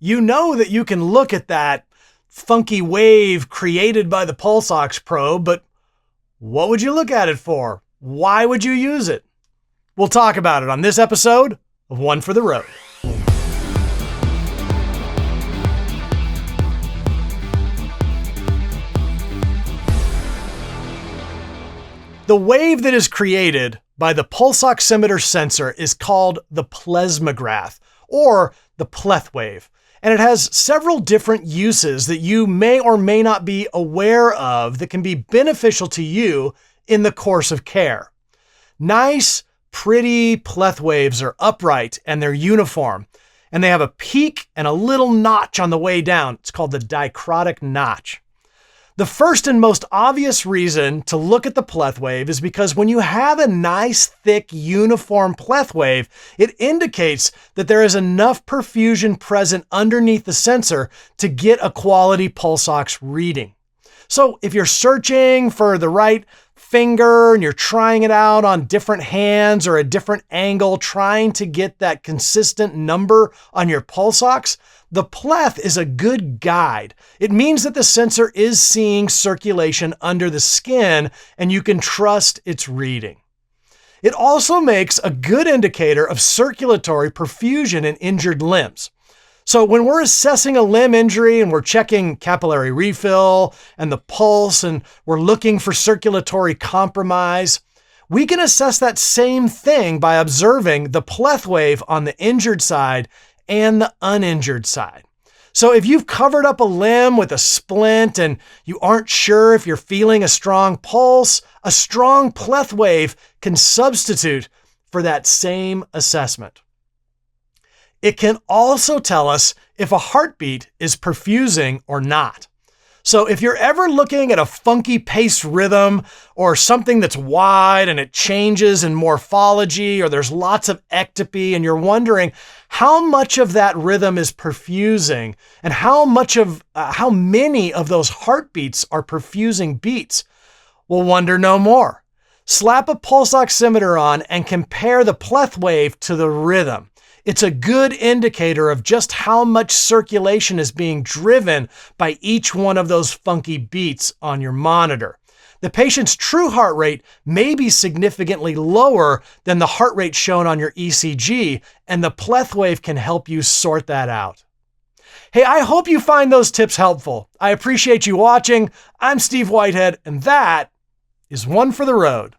You know that you can look at that funky wave created by the pulse ox probe, but what would you look at it for? Why would you use it? We'll talk about it on this episode of One for the Road. The wave that is created by the pulse oximeter sensor is called the plethysmograph, or the pleth wave. And it has several different uses that you may or may not be aware of that can be beneficial to you in the course of care. Nice, pretty pleth waves are upright and they're uniform, and they have a peak and a little notch on the way down. It's called the dichrotic notch. The first and most obvious reason to look at the pleth wave is because when you have a nice, thick, uniform pleth wave, it indicates that there is enough perfusion present underneath the sensor to get a quality pulse ox reading. So if you're searching for the right finger and you're trying it out on different hands or a different angle, trying to get that consistent number on your pulse ox, the pleth is a good guide. It means that the sensor is seeing circulation under the skin and you can trust its reading. It also makes a good indicator of circulatory perfusion in injured limbs. So when we're assessing a limb injury and we're checking capillary refill and the pulse and we're looking for circulatory compromise, we can assess that same thing by observing the pleth wave on the injured side and the uninjured side. So if you've covered up a limb with a splint and you aren't sure if you're feeling a strong pulse, a strong pleth wave can substitute for that same assessment. It can also tell us if a heartbeat is perfusing or not. So if you're ever looking at a funky pace rhythm or something that's wide and it changes in morphology, or there's lots of ectopy and you're wondering how much of that rhythm is perfusing and how many of those heartbeats are perfusing beats, we'll wonder no more. Slap a pulse oximeter on and compare the pleth wave to the rhythm. It's a good indicator of just how much circulation is being driven by each one of those funky beats on your monitor. The patient's true heart rate may be significantly lower than the heart rate shown on your ECG, and the pleth wave can help you sort that out. Hey, I hope you find those tips helpful. I appreciate you watching. I'm Steve Whitehead, and that is One for the Road.